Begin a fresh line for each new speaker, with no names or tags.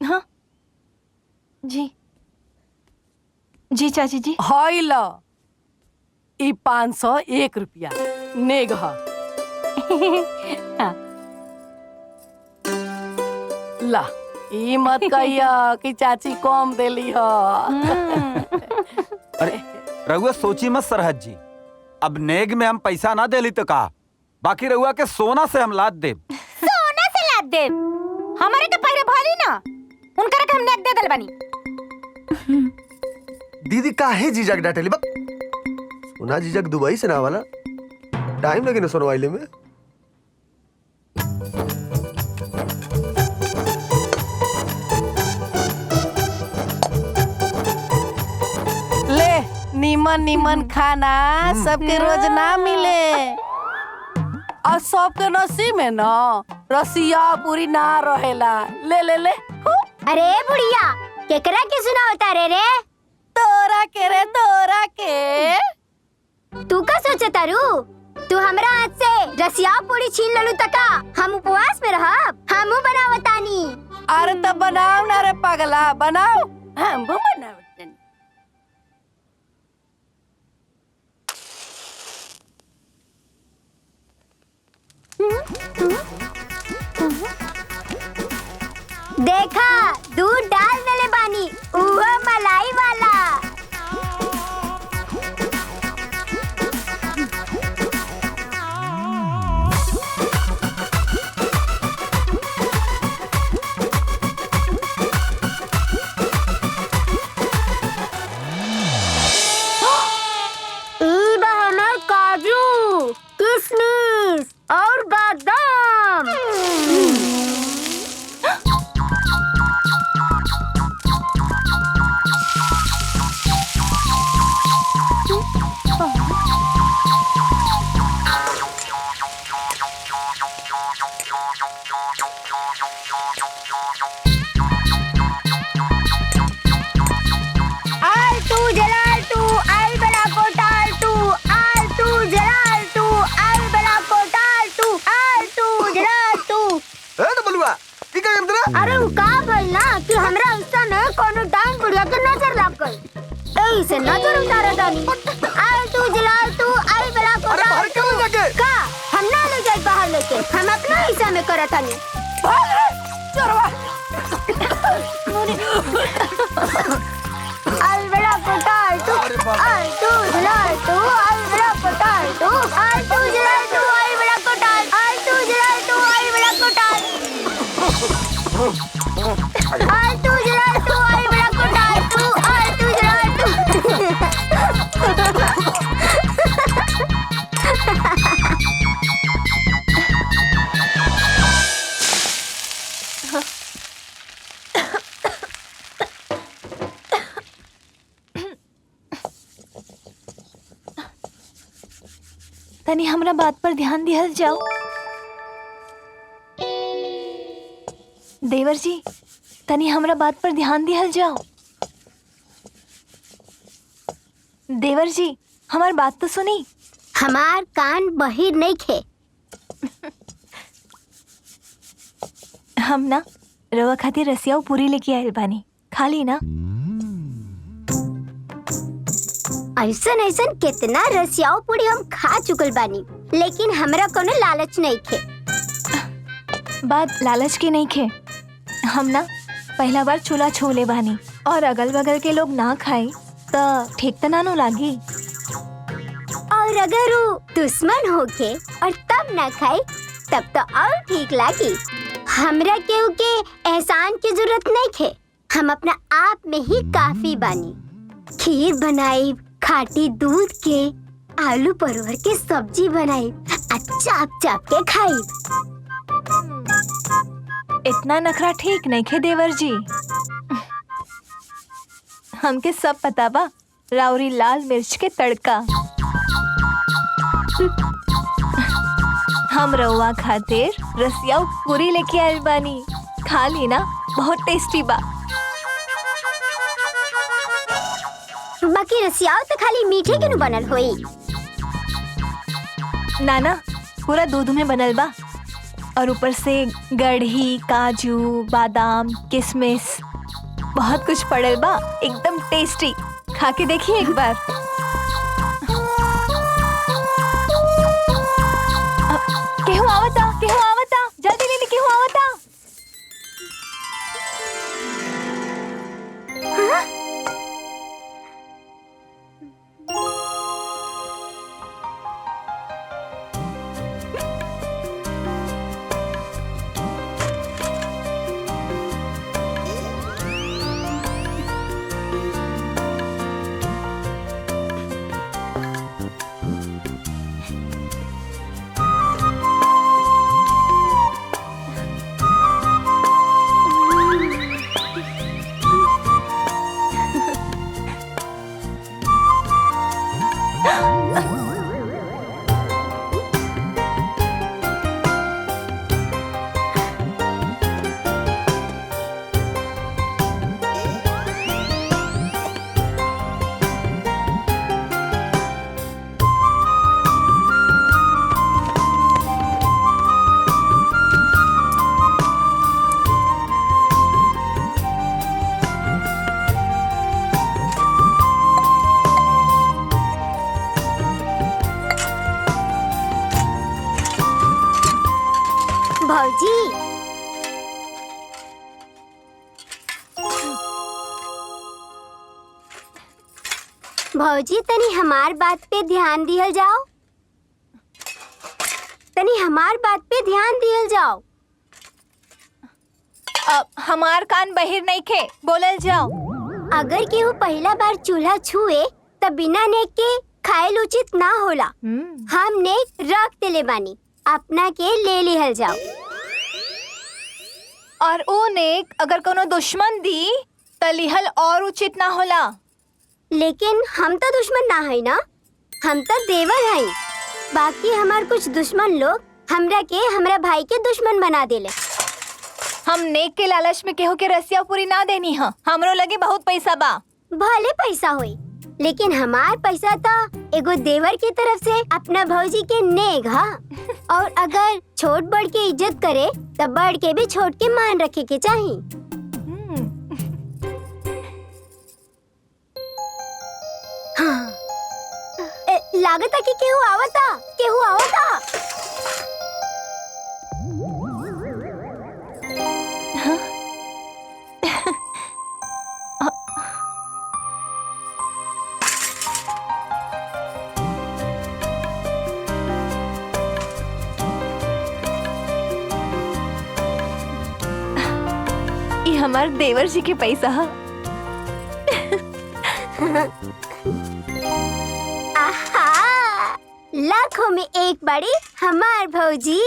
हाँ जी जी चाची जी।
हाय ला, 501 रुपया नेग हा।
हाँ।
ला, ई मत कहिया कि चाची कम देली हा।
अरे रघुआ सोची मत सरहद जी, अब नेग में हम पैसा ना देली तो का, बाकी रघुआ के सोना से हम लाद दे।
सोना से लाद दे? हमारे तो पहले भाली ना, उनका रकम नेग दे दल बनी।
दीदी काहे जीजक डांटेली? बक सोना जीजक दुबई से ना वाला, टाइम लगे ना सोनवाइले में।
ले, नीमन नीमन खाना सबके रोज ना मिले, और सबके नसीब में ना रसिया पूरी ना रहेला। ले ले ले।
अरे बुढ़िया, केकरा के सुना होता रे?
तोरा के रे, तोरा के।
तू का सोचे तारू? तू हमरा हाथ से रसिया पूरी छीन ललू तका हम उपवास में रहब? हमू बनावतानी।
अरे तब बनाओ ना रे पगला, बनाओ। हम बनाओ।
देखा, दूध डाल देले बानी, उहो मलाई वाला। ई बहना काजू, किशमिश और बादाम। अरे उ का भइल ना कि हमरा उस्ता ने कोनो डांग बुढ़िया के नजर लाग गई, एही से नजर उतारा दानी। आल तू जलाल तू, आई बला को डाल तू। का हम ना ले जाए बाहर लेके, हम अपना हिस्सा में करत हनी।
भाग रे चोरवा।
आल बला को डाल तू, आल तू जलाल तू, आई बला को डाल तू, आल तू जलाल तू, आई बला को डाल, आल तू जलाल तू, आई बला को डाल, आल तू जलाल तू, आई बला को डाल तू, आल तू जलाल
तनी हमरा बात पर ध्यान दिहल जाओ। देवर जी, तनी हमरा बात पर ध्यान दिहल जाओ। देवर जी, हमार बात तो सुनी।
हमार कान बहिर नहीं खे।
हम ना रवा खातिर रसिया पूरी लेके आयल बानी, खाली ना।
ऐसन ऐसन कितना रसियाओ पूरी हम खा चुकल बानी, लेकिन हमरा कोनो लालच नहीं खे।
बात लालच की नहीं खे, हम ना पहला बार चूल्हा छोले बानी, और अगल बगल के लोग ना खाए तो ठीक तो ना नो लागी।
और अगर वो दुश्मन होके और तब ना खाए तब तो और ठीक लागी। हमरा केहू के एहसान की जरूरत नहीं खे, हम अपना आप में ही काफी बानी। खीर बनाई, खाटी दूध के, आलू परवर के सब्जी बनाई, चाप चाप के खाई।
इतना नखरा ठीक नहीं खे देवर जी। हमके सब पता बा, राउरी लाल मिर्च के तड़का। हम रउआ खातिर रसिया पूरी लेके आयल बानी, खा ली ना, बहुत टेस्टी बा।
बाकी रसियाओ तो खाली मीठे के न बनल होई।
नाना पूरा दूध में बनल बा, और ऊपर से गढ़ी, काजू, बादाम, किशमिश, बहुत कुछ पड़ल बा, एकदम टेस्टी। खा के देखिए एक बार। केहू आवता, जल्दी ले केहू आवता।
भौजी, भौजी तनी हमार बात पे ध्यान दिहल जाओ। तनी हमार बात पे ध्यान दिहल जाओ।
अब हमार कान बहिर नहीं खे, बोलल जाओ।
अगर केहू पहला बार चूल्हा छुए तब बिना नेक के खाएल उचित ना होला। हम नेक रख देले बानी, अपना के ले लिहल जाओ।
और ओ नेक अगर कोनो दुश्मन दी त लिहल और उचित ना होला।
लेकिन हम तो दुश्मन ना है ना, हम तो देवर हैं। बाकी हमार कुछ दुश्मन लोग हमरा भाई के दुश्मन बना देले।
हम नेक के लालच में केहू के रसिया पूरी ना देनी है। हमरो लगे बहुत पैसा बा।
भले पैसा होई, लेकिन हमार पैसा तो एगो देवर की तरफ से अपना भौजी के नेक हा। और अगर छोट बड़ के इज्जत करे तब बड़ के भी छोट के मान रखे के चाहिए। हाँ। लागता कि केहू आवता।
ये हमार देवर जी के पैसा है।
आहा, लाखों में एक बड़ी हमार भौजी।